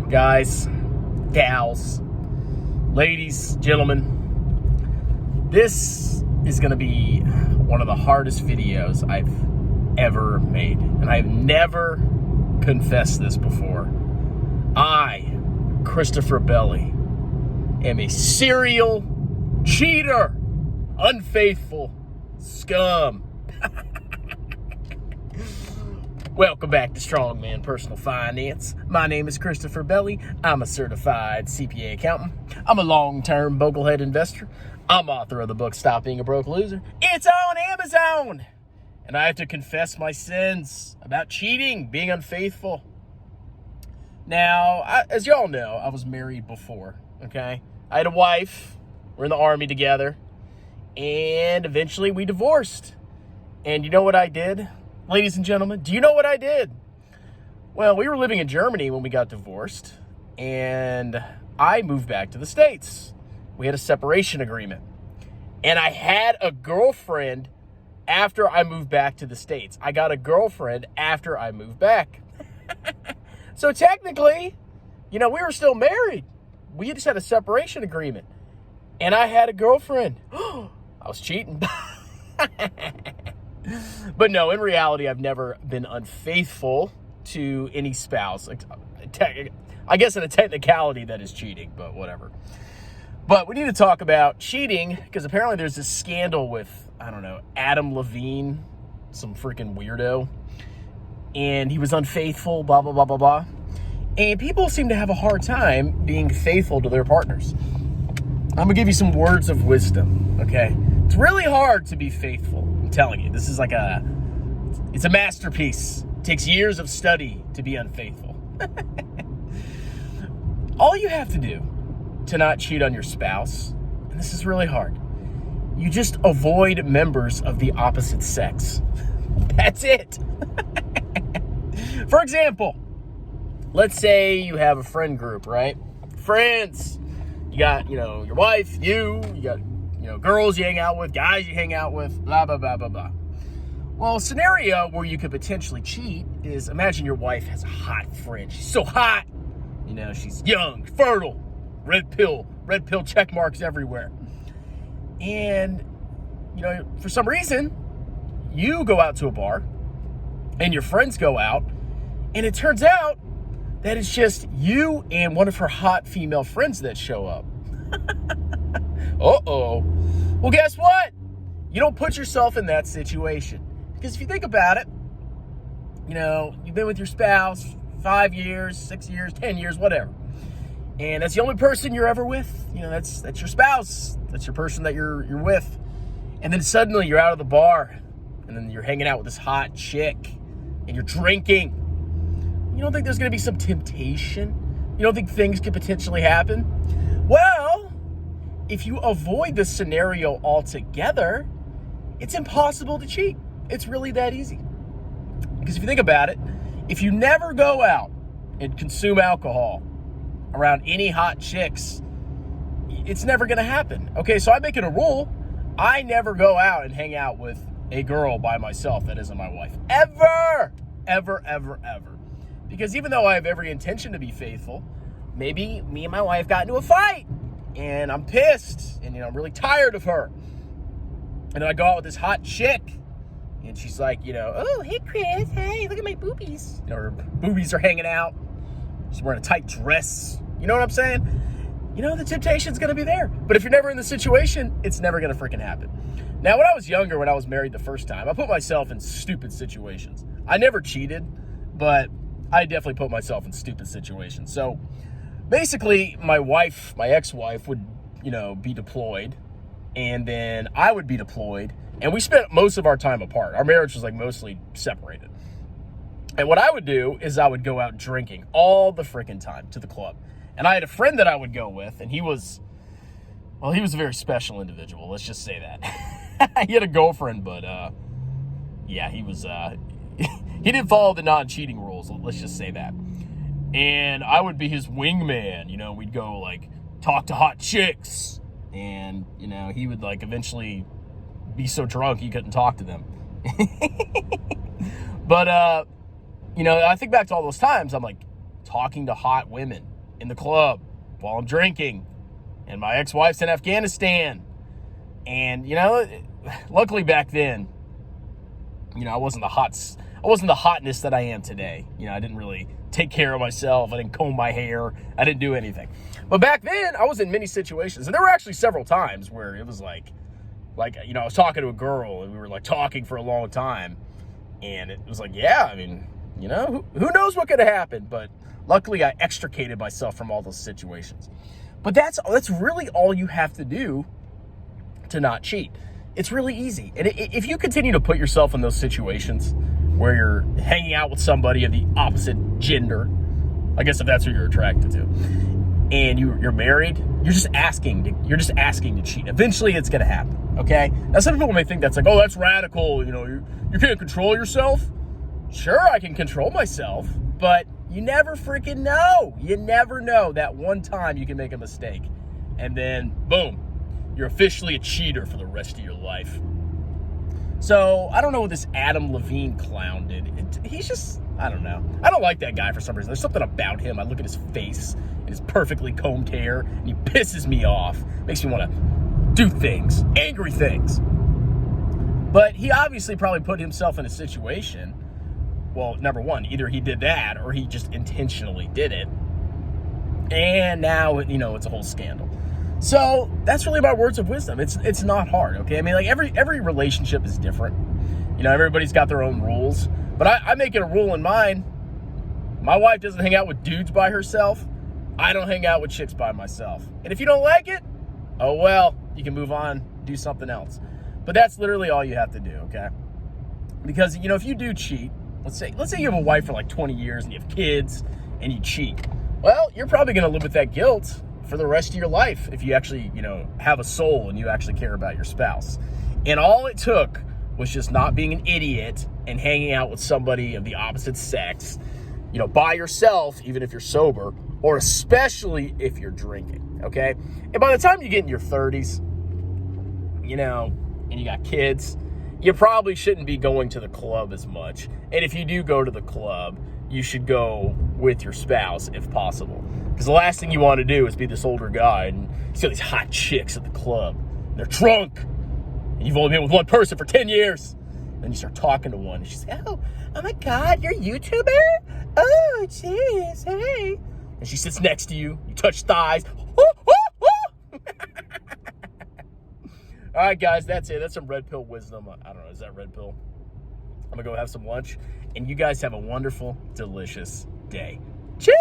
Guys, gals, ladies, gentlemen, this is going to be one of the hardest videos I've ever made. And I've never confessed this before. I, Christopher Belly, am a serial cheater, unfaithful scum. Welcome back to Strongman Personal Finance. My name is Christopher Belly. I'm a certified CPA accountant. I'm a long-term boglehead investor. I'm author of the book Stop Being a Broke Loser. It's on Amazon. And I have to confess my sins about cheating, being unfaithful. Now, as y'all know, I was married before, okay? I had a wife. We're in the Army together. And eventually we divorced. And you know what I did? Ladies and gentlemen, do you know what I did? Well, we were living in Germany when we got divorced, and I moved back to the States. We had a separation agreement, and I had a girlfriend after I moved back to the States. I got a girlfriend after I moved back. So technically, we were still married. We just had a separation agreement, and I had a girlfriend. I was cheating. But no, in reality, I've never been unfaithful to any spouse. I guess in a technicality that is cheating, but whatever. But we need to talk about cheating because apparently there's this scandal with, Adam Levine, some freaking weirdo. And he was unfaithful, blah, blah, blah, blah, blah. And people seem to have a hard time being faithful to their partners. I'm going to give you some words of wisdom, okay? It's really hard to be faithful. I'm telling you, this is it's a masterpiece. It takes years of study to be unfaithful. All you have to do to not cheat on your spouse, and this is really hard, you just avoid members of the opposite sex. That's it. For example, let's say you have a friend group, right? Friends. You got, your wife, you got, girls you hang out with, guys you hang out with, blah, blah, blah, blah, blah. Well, a scenario where you could potentially cheat is imagine your wife has a hot friend. She's so hot. She's young, fertile, red pill check marks everywhere. And, for some reason, you go out to a bar and your friends go out and it turns out that it's just you and one of her hot female friends that show up. Uh-oh. Well, guess what? You don't put yourself in that situation. Because if you think about it, you've been with your spouse 5 years, 6 years, 10 years, whatever. And that's the only person you're ever with. That's your spouse. That's your person that you're with. And then suddenly you're out of the bar. And then you're hanging out with this hot chick. And you're drinking. You don't think there's going to be some temptation? You don't think things could potentially happen? Well, if you avoid the scenario altogether, it's impossible to cheat. It's really that easy. Because if you think about it, if you never go out and consume alcohol around any hot chicks, it's never going to happen. Okay, so I make it a rule. I never go out and hang out with a girl by myself that isn't my wife. Ever. Ever, ever, ever. Because even though I have every intention to be faithful, maybe me and my wife got into a fight and I'm pissed and, I'm really tired of her. And then I go out with this hot chick and she's like, oh, hey, Chris, hey, look at my boobies. Her boobies are hanging out. She's wearing a tight dress. You know what I'm saying? The temptation's going to be there. But if you're never in the situation, it's never going to freaking happen. Now, when I was younger, when I was married the first time, I put myself in stupid situations. I never cheated, but I definitely put myself in stupid situations. So basically my ex-wife would, be deployed and then I would be deployed and we spent most of our time apart. Our marriage was mostly separated. And what I would do is I would go out drinking all the freaking time to the club. And I had a friend that I would go with and he was a very special individual. Let's just say that. He had a girlfriend, but yeah, he was, he didn't follow the non-cheating rules. Let's just say that. And I would be his wingman. We'd go talk to hot chicks. And, he would eventually be so drunk he couldn't talk to them. But, I think back to all those times. I'm like, talking to hot women in the club while I'm drinking, and my ex-wife's in Afghanistan. And, luckily back then, I wasn't the hotness that I am today. I didn't really take care of myself. I didn't comb my hair. I didn't do anything. But back then, I was in many situations. And there were actually several times where it was like, I was talking to a girl and we were talking for a long time. And it was who knows what could have happened. But luckily, I extricated myself from all those situations. But that's really all you have to do to not cheat. It's really easy. And if you continue to put yourself in those situations where you're hanging out with somebody of the opposite gender, I guess if that's who you're attracted to, and you're married, you're just asking to cheat. Eventually it's going to happen, okay? Now some people may think that's oh, that's radical, you can't control yourself. Sure, I can control myself, but you never freaking know. You never know. That one time you can make a mistake, and then boom, you're officially a cheater for the rest of your life. So, I don't know what this Adam Levine clown did. He's just, I don't know. I don't like that guy for some reason. There's something about him. I look at his face and his perfectly combed hair, and he pisses me off. Makes me want to do things, angry things. But he obviously probably put himself in a situation. Well, number one, either he did that or he just intentionally did it. And now, it's a whole scandal. So that's really my words of wisdom. It's not hard, okay? I mean, every relationship is different. Everybody's got their own rules. But I make it a rule in mine. My wife doesn't hang out with dudes by herself. I don't hang out with chicks by myself. And if you don't like it, oh well, you can move on, do something else. But that's literally all you have to do, okay? Because, if you do cheat, let's say you have a wife for 20 years and you have kids and you cheat. Well, you're probably going to live with that guilt for the rest of your life if you actually, have a soul and you actually care about your spouse. And all it took was just not being an idiot and hanging out with somebody of the opposite sex, by yourself, even if you're sober, or especially if you're drinking, okay? And by the time you get in your 30s, and you got kids, you probably shouldn't be going to the club as much. And if you do go to the club, you should go with your spouse if possible. Because the last thing you want to do is be this older guy and you see all these hot chicks at the club. And they're drunk. And you've only been with one person for 10 years. Then you start talking to one. And she's like, oh my God, you're a YouTuber? Oh, jeez, hey. And she sits next to you. You touch thighs. Woo, woo, woo. All right, guys, that's it. That's some red pill wisdom. I don't know. Is that red pill? I'm going to go have some lunch. And you guys have a wonderful, delicious day. Cheers!